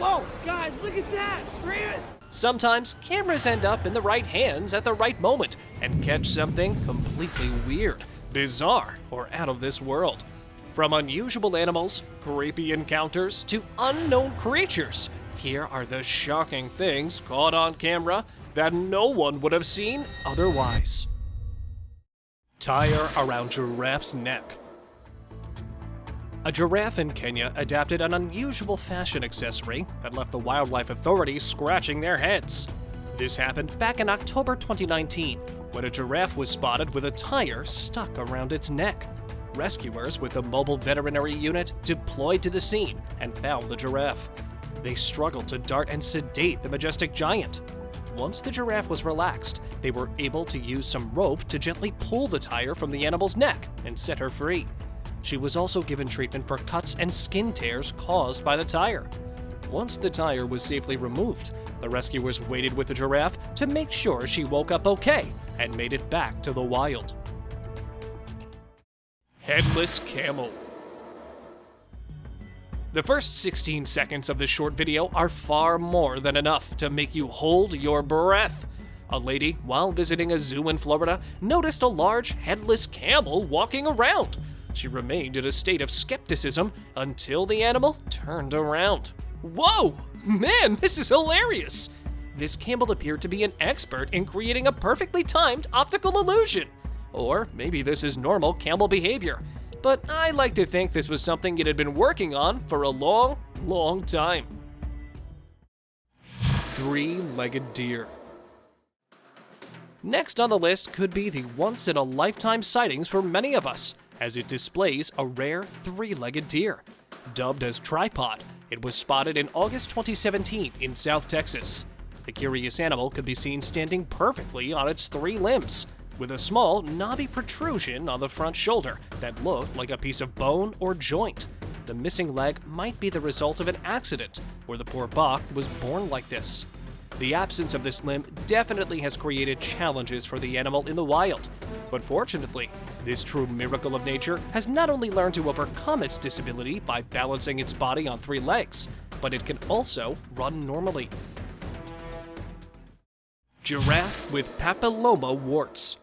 Whoa, guys, look at that! Sometimes cameras end up in the right hands at the right moment and catch something completely weird, bizarre, or out of this world. From unusual animals, creepy encounters, to unknown creatures, here are the shocking things caught on camera that no one would have seen otherwise. Tire around giraffe's neck. A giraffe in Kenya adapted an unusual fashion accessory that left the wildlife authorities scratching their heads. This happened back in October 2019, when a giraffe was spotted with a tire stuck around its neck. Rescuers with the mobile veterinary unit deployed to the scene and found the giraffe. They struggled to dart and sedate the majestic giant. Once the giraffe was relaxed, they were able to use some rope to gently pull the tire from the animal's neck and set her free. She was also given treatment for cuts and skin tears caused by the tire. Once the tire was safely removed, the rescuers waited with the giraffe to make sure she woke up okay and made it back to the wild. Headless camel. The first 16 seconds of this short video are far more than enough to make you hold your breath. A lady, while visiting a zoo in Florida, noticed a large headless camel walking around. She remained in a state of skepticism until the animal turned around. Whoa! Man, this is hilarious! This camel appeared to be an expert in creating a perfectly timed optical illusion. Or maybe this is normal camel behavior. But I like to think this was something it had been working on for a long, long time. Three-legged deer. Next on the list could be the once-in-a-lifetime sightings for many of us, as it displays a rare three-legged deer. Dubbed as tripod, it was spotted in August 2017 in South Texas. The curious animal could be seen standing perfectly on its three limbs, with a small, knobby protrusion on the front shoulder that looked like a piece of bone or joint. The missing leg might be the result of an accident, or the poor buck was born like this. The absence of this limb definitely has created challenges for the animal in the wild. But fortunately, this true miracle of nature has not only learned to overcome its disability by balancing its body on three legs, but it can also run normally. Giraffe with papilloma warts.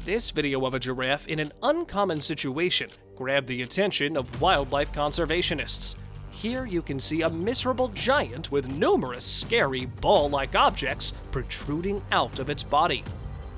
This video of a giraffe in an uncommon situation grabbed the attention of wildlife conservationists. Here you can see a miserable giant with numerous scary ball-like objects protruding out of its body.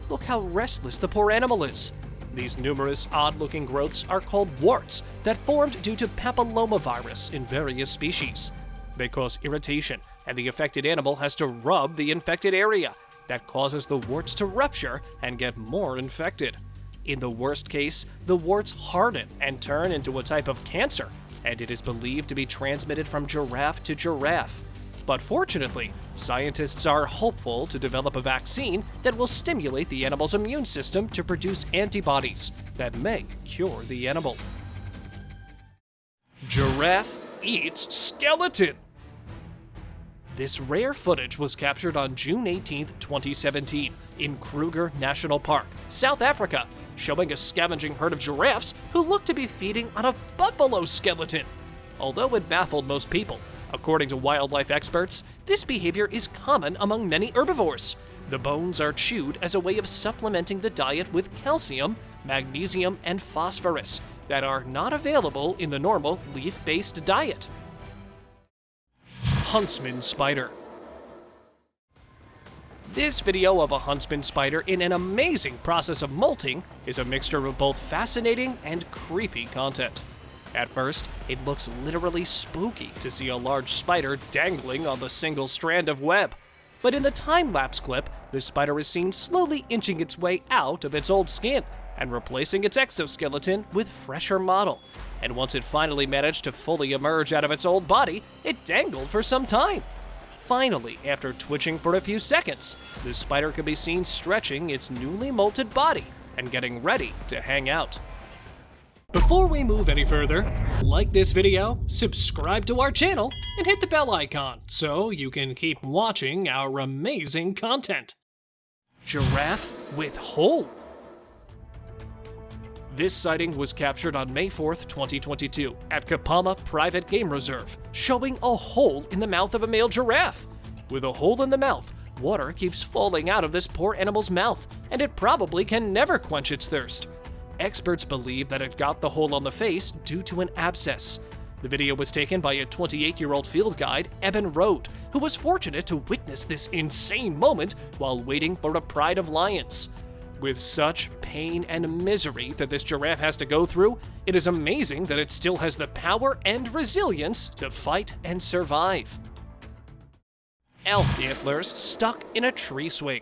Look how restless the poor animal is. These numerous odd-looking growths are called warts that formed due to papillomavirus in various species. They cause irritation, and the affected animal has to rub the infected area. That causes the warts to rupture and get more infected. In the worst case, the warts harden and turn into a type of cancer, and it is believed to be transmitted from giraffe to giraffe. But fortunately, scientists are hopeful to develop a vaccine that will stimulate the animal's immune system to produce antibodies that may cure the animal. Giraffe eats skeleton. This rare footage was captured on June 18, 2017, in Kruger National Park, South Africa, showing a scavenging herd of giraffes who looked to be feeding on a buffalo skeleton. Although it baffled most people, according to wildlife experts, this behavior is common among many herbivores. The bones are chewed as a way of supplementing the diet with calcium, magnesium, and phosphorus that are not available in the normal leaf-based diet. Huntsman Spider. This video of a huntsman spider in an amazing process of molting is a mixture of both fascinating and creepy content. At first, it looks literally spooky to see a large spider dangling on the single strand of web. But in the time-lapse clip, the spider is seen slowly inching its way out of its old skin and replacing its exoskeleton with fresher model. And once it finally managed to fully emerge out of its old body, it dangled for some time. Finally, after twitching for a few seconds, the spider could be seen stretching its newly molted body and getting ready to hang out. Before we move any further, like this video, subscribe to our channel, and hit the bell icon so you can keep watching our amazing content. Giraffe with hole. This sighting was captured on May 4th, 2022, at Kapama Private Game Reserve, showing a hole in the mouth of a male giraffe. With a hole in the mouth, water keeps falling out of this poor animal's mouth, and it probably can never quench its thirst. Experts believe that it got the hole on the face due to an abscess. The video was taken by a 28-year-old field guide, Eben Rode, who was fortunate to witness this insane moment while waiting for a pride of lions. With such pain and misery that this giraffe has to go through, it is amazing that it still has the power and resilience to fight and survive. Elk antlers stuck in a tree swing.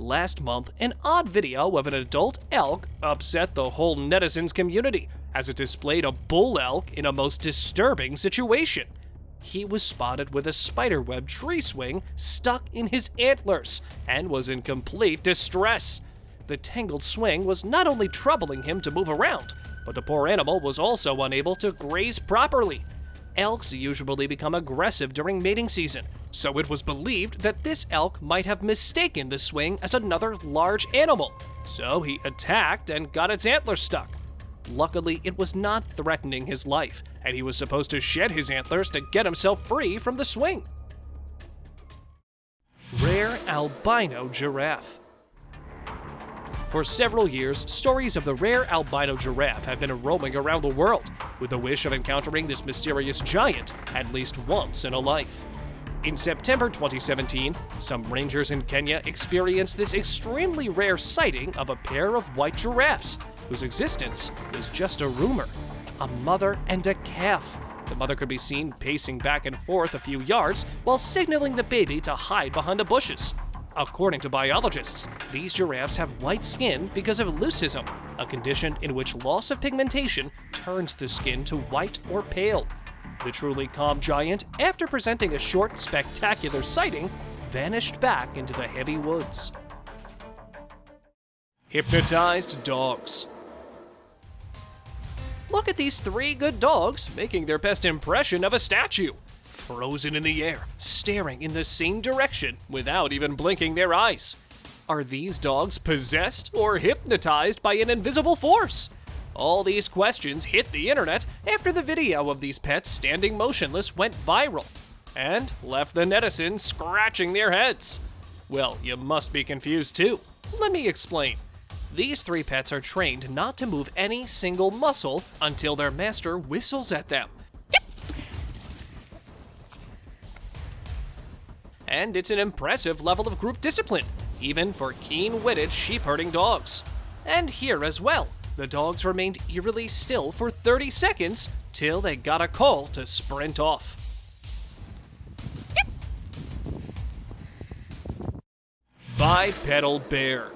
Last month, an odd video of an adult elk upset the whole netizens community as it displayed a bull elk in a most disturbing situation. He was spotted with a spiderweb tree swing stuck in his antlers and was in complete distress. The tangled swing was not only troubling him to move around, but the poor animal was also unable to graze properly. Elks usually become aggressive during mating season, so it was believed that this elk might have mistaken the swing as another large animal. So he attacked and got its antlers stuck. Luckily, it was not threatening his life, and he was supposed to shed his antlers to get himself free from the swing. Rare albino giraffe. For several years, stories of the rare albino giraffe have been roaming around the world, with the wish of encountering this mysterious giant at least once in a life. In September 2017, some rangers in Kenya experienced this extremely rare sighting of a pair of white giraffes, whose existence was just a rumor. A mother and a calf. The mother could be seen pacing back and forth a few yards while signaling the baby to hide behind the bushes. According to biologists, these giraffes have white skin because of leucism, a condition in which loss of pigmentation turns the skin to white or pale. The truly calm giant, after presenting a short, spectacular sighting, vanished back into the heavy woods. Hypnotized dogs. Look at these three good dogs making their best impression of a statue. Frozen in the air, staring in the same direction without even blinking their eyes. Are these dogs possessed or hypnotized by an invisible force? All these questions hit the internet after the video of these pets standing motionless went viral and left the netizens scratching their heads. Well, you must be confused too. Let me explain. These three pets are trained not to move any single muscle until their master whistles at them. And it's an impressive level of group discipline, even for keen-witted sheep-herding dogs. And here as well, the dogs remained eerily still for 30 seconds till they got a call to sprint off. Bipedal bear.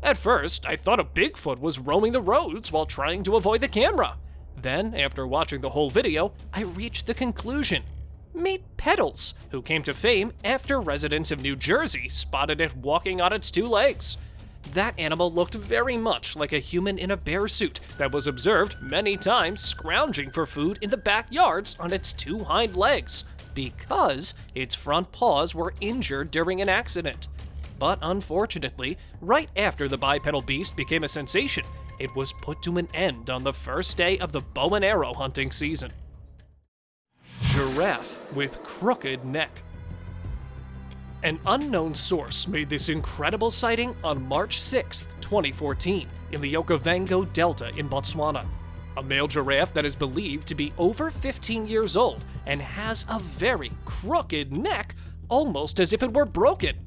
At first, I thought a Bigfoot was roaming the roads while trying to avoid the camera. Then, after watching the whole video, I reached the conclusion. Meet Pedals, who came to fame after residents of New Jersey spotted it walking on its two legs. That animal looked very much like a human in a bear suit that was observed many times scrounging for food in the backyards on its two hind legs, because its front paws were injured during an accident. But unfortunately, right after the bipedal beast became a sensation, it was put to an end on the first day of the bow and arrow hunting season. Giraffe with crooked neck. An unknown source made this incredible sighting on March 6, 2014, in the Okavango Delta in Botswana. A male giraffe that is believed to be over 15 years old and has a very crooked neck, almost as if it were broken.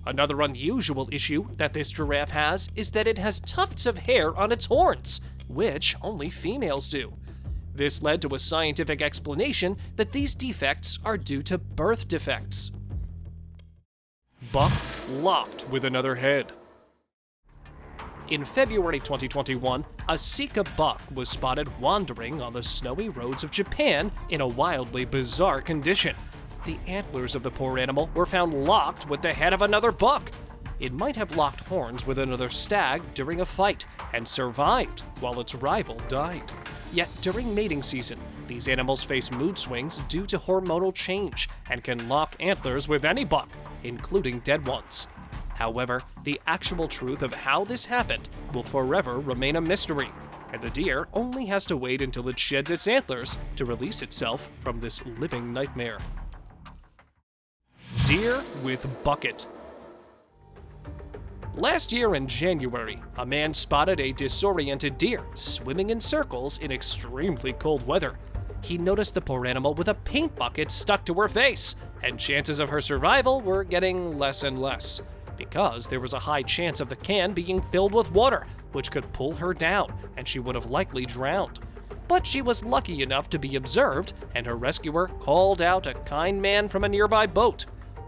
Another unusual issue that this giraffe has is that it has tufts of hair on its horns, which only females do. This led to a scientific explanation that these defects are due to birth defects. Buck locked with another head. In February 2021, a Sika buck was spotted wandering on the snowy roads of Japan in a wildly bizarre condition. The antlers of the poor animal were found locked with the head of another buck. It might have locked horns with another stag during a fight and survived while its rival died. Yet during mating season, these animals face mood swings due to hormonal change and can lock antlers with any buck, including dead ones. However, the actual truth of how this happened will forever remain a mystery, and the deer only has to wait until it sheds its antlers to release itself from this living nightmare. Deer with bucket. Last year in January, a man spotted a disoriented deer swimming in circles in extremely cold weather. He noticed the poor animal with a paint bucket stuck to her face, and chances of her survival were getting less and less, because there was a high chance of the can being filled with water, which could pull her down, and she would have likely drowned. But she was lucky enough to be observed, and her rescuer called out a kind man from a nearby boat.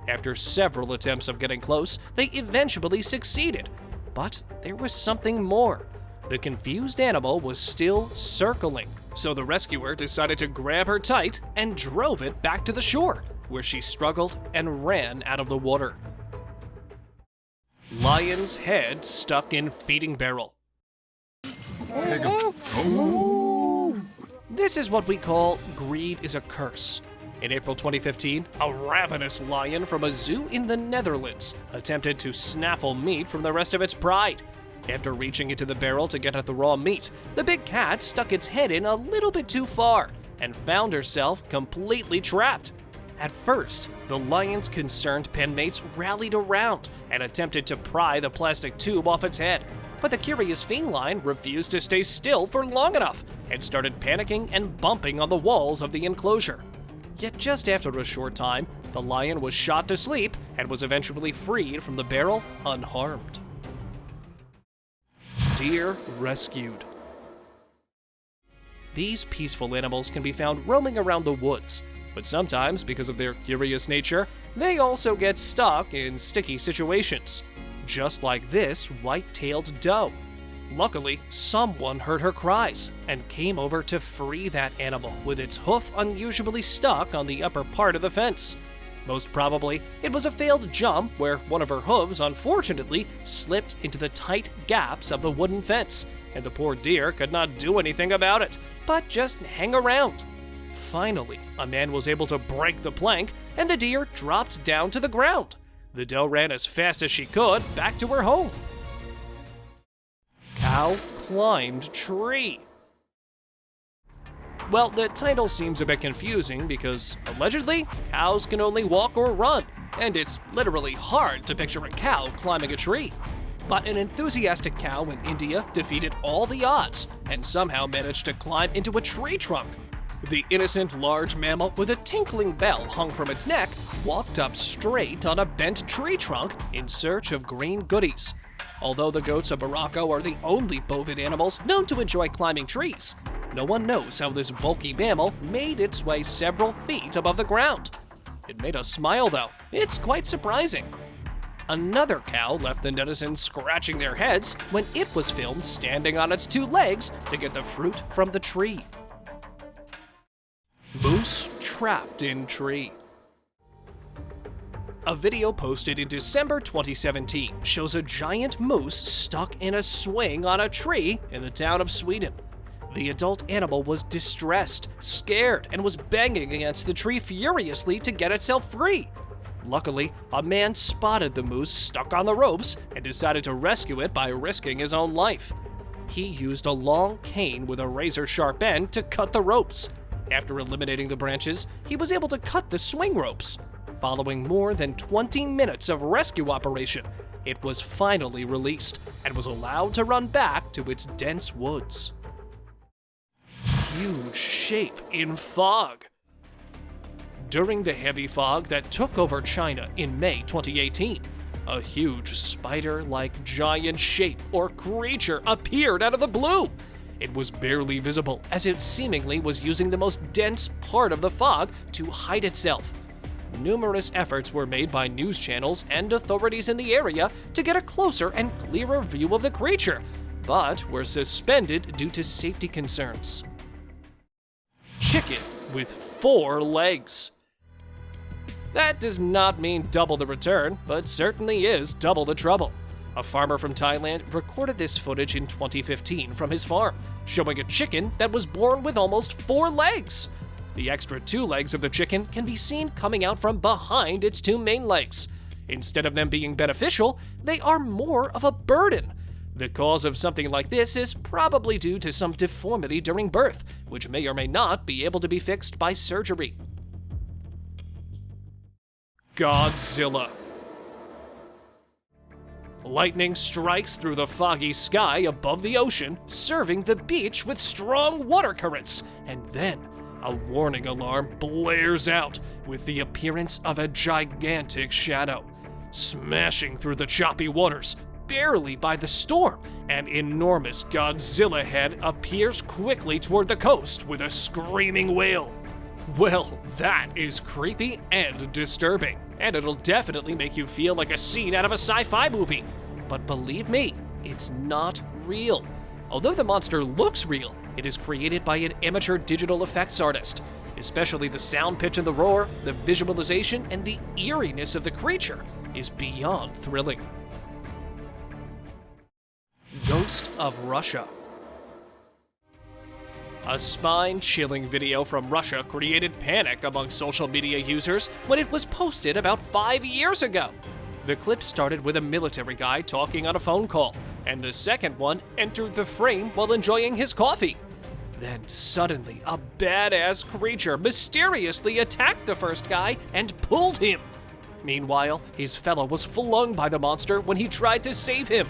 After several attempts of getting close, they eventually succeeded. But there was something more. The confused animal was still circling, so the rescuer decided to grab her tight and drove it back to the shore, where she struggled and ran out of the water. Lion's head stuck in feeding barrel. This is what we call greed is a curse. In April 2015, a ravenous lion from a zoo in the Netherlands attempted to snaffle meat from the rest of its pride. After reaching into the barrel to get at the raw meat, the big cat stuck its head in a little bit too far and found herself completely trapped. At first, the lion's concerned penmates rallied around and attempted to pry the plastic tube off its head, but the curious feline refused to stay still for long enough and started panicking and bumping on the walls of the enclosure. Yet just after a short time, the lion was shot to sleep and was eventually freed from the barrel unharmed. Deer rescued. These peaceful animals can be found roaming around the woods, but sometimes, because of their curious nature, they also get stuck in sticky situations, just like this white-tailed doe. Luckily, someone heard her cries and came over to free that animal with its hoof unusually stuck on the upper part of the fence. Most probably, it was a failed jump where one of her hooves unfortunately slipped into the tight gaps of the wooden fence, and the poor deer could not do anything about it, but just hang around. Finally, a man was able to break the plank, and the deer dropped down to the ground. The doe ran as fast as she could back to her home. Cow climbed tree. Well, the title seems a bit confusing because, allegedly, cows can only walk or run, and it's literally hard to picture a cow climbing a tree. But an enthusiastic cow in India defeated all the odds and somehow managed to climb into a tree trunk. The innocent large mammal with a tinkling bell hung from its neck walked up straight on a bent tree trunk in search of green goodies. Although the goats of Morocco are the only bovine animals known to enjoy climbing trees, no one knows how this bulky mammal made its way several feet above the ground. It made us smile though. It's quite surprising. Another cow left the netizens scratching their heads when it was filmed standing on its two legs to get the fruit from the tree. Moose trapped in tree. A video posted in December 2017 shows a giant moose stuck in a swing on a tree in the town of Sweden. The adult animal was distressed, scared, and was banging against the tree furiously to get itself free. Luckily, a man spotted the moose stuck on the ropes and decided to rescue it by risking his own life. He used a long cane with a razor-sharp end to cut the ropes. After eliminating the branches, he was able to cut the swing ropes. Following more than 20 minutes of rescue operation, it was finally released and was allowed to run back to its dense woods. Huge shape in fog. During the heavy fog that took over China in May 2018, a huge spider-like giant shape or creature appeared out of the blue. It was barely visible as it seemingly was using the most dense part of the fog to hide itself. Numerous efforts were made by news channels and authorities in the area to get a closer and clearer view of the creature, but were suspended due to safety concerns. Chicken with 4 legs. That does not mean double the return, but certainly is double the trouble. A farmer from Thailand recorded this footage in 2015 from his farm, showing a chicken that was born with almost 4 legs. The extra 2 legs of the chicken can be seen coming out from behind its 2 main legs. Instead of them being beneficial, they are more of a burden. The cause of something like this is probably due to some deformity during birth, which may or may not be able to be fixed by surgery. Godzilla. Lightning strikes through the foggy sky above the ocean, serving the beach with strong water currents, and then a warning alarm blares out with the appearance of a gigantic shadow. Smashing through the choppy waters, barely by the storm, an enormous Godzilla head appears quickly toward the coast with a screaming wail. Well, that is creepy and disturbing, and it'll definitely make you feel like a scene out of a sci-fi movie. But believe me, it's not real. Although the monster looks real, it is created by an amateur digital effects artist. Especially the sound pitch in the roar, the visualization, and the eeriness of the creature is beyond thrilling. Ghost of Russia. A spine-chilling video from Russia created panic among social media users when it was posted about 5 years ago. The clip started with a military guy talking on a phone call, and the second one entered the frame while enjoying his coffee. Then suddenly, a badass creature mysteriously attacked the first guy and pulled him. Meanwhile, his fellow was flung by the monster when he tried to save him.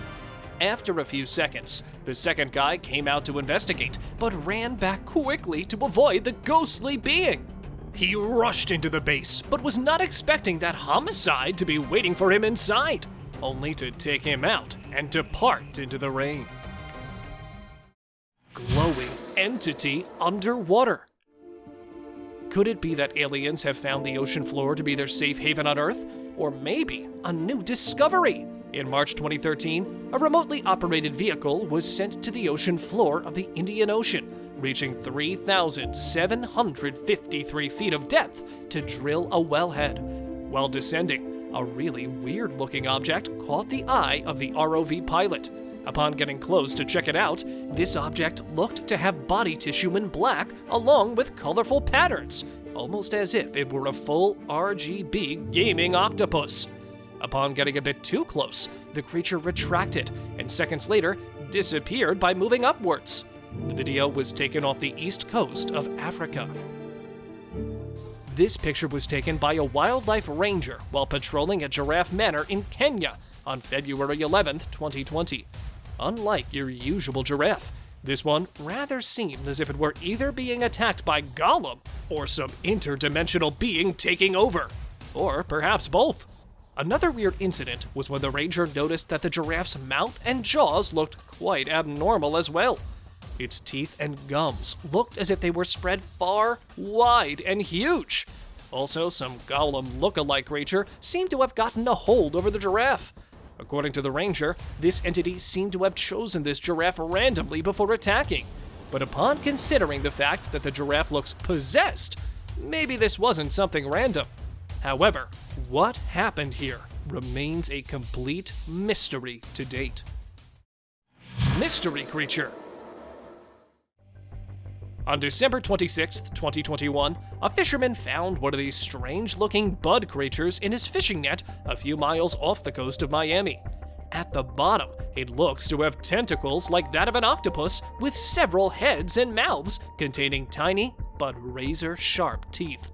After a few seconds, the second guy came out to investigate, but ran back quickly to avoid the ghostly being. He rushed into the base, but was not expecting that homicide to be waiting for him inside, only to take him out and depart into the rain. Glowing entity underwater. Could it be that aliens have found the ocean floor to be their safe haven on Earth? Or maybe a new discovery? In March 2013, a remotely operated vehicle was sent to the ocean floor of the Indian Ocean, reaching 3,753 feet of depth to drill a wellhead. While descending, a really weird-looking object caught the eye of the ROV pilot. Upon getting close to check it out, this object looked to have body tissue in black along with colorful patterns, almost as if it were a full RGB gaming octopus. Upon getting a bit too close, the creature retracted and seconds later disappeared by moving upwards. The video was taken off the east coast of Africa. This picture was taken by a wildlife ranger while patrolling a giraffe manor in Kenya on February 11th, 2020. Unlike your usual giraffe, this one rather seemed as if it were either being attacked by Gollum or some interdimensional being taking over. Or perhaps both. Another weird incident was when the ranger noticed that the giraffe's mouth and jaws looked quite abnormal as well. Its teeth and gums looked as if they were spread far, wide, and huge. Also, some Gollum look-alike creature seemed to have gotten a hold over the giraffe. According to the ranger, this entity seemed to have chosen this giraffe randomly before attacking. But upon considering the fact that the giraffe looks possessed, maybe this wasn't something random. However, what happened here remains a complete mystery to date. Mystery creature. On December 26, 2021, a fisherman found one of these strange-looking bud creatures in his fishing net a few miles off the coast of Miami. At the bottom, it looks to have tentacles like that of an octopus with several heads and mouths containing tiny but razor-sharp teeth.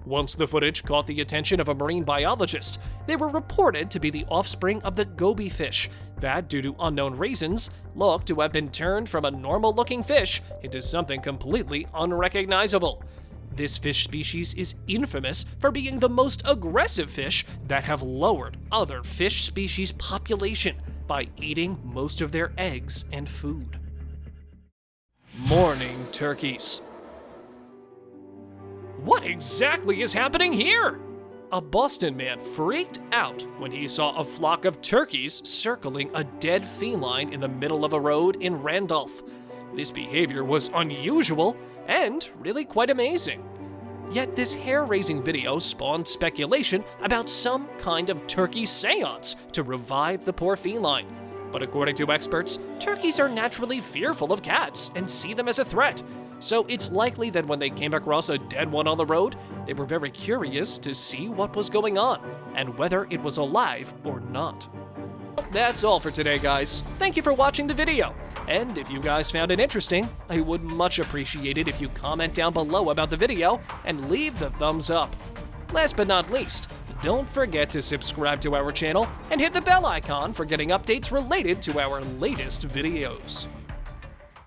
Once the footage caught the attention of a marine biologist, they were reported to be the offspring of the goby fish that, due to unknown reasons, looked to have been turned from a normal-looking fish into something completely unrecognizable. This fish species is infamous for being the most aggressive fish that have lowered other fish species' population by eating most of their eggs and food. Mourning turkeys. What exactly is happening here? A Boston man freaked out when he saw a flock of turkeys circling a dead feline in the middle of a road in Randolph. This behavior was unusual and really quite amazing. Yet this hair-raising video spawned speculation about some kind of turkey seance to revive the poor feline. But according to experts, turkeys are naturally fearful of cats and see them as a threat. so it's likely that when they came across a dead one on the road, they were very curious to see what was going on and whether it was alive or not. That's all for today, guys. Thank you for watching the video. And if you guys found it interesting, I would much appreciate it if you comment down below about the video and leave the thumbs up. Last but not least, don't forget to subscribe to our channel and hit the bell icon for getting updates related to our latest videos.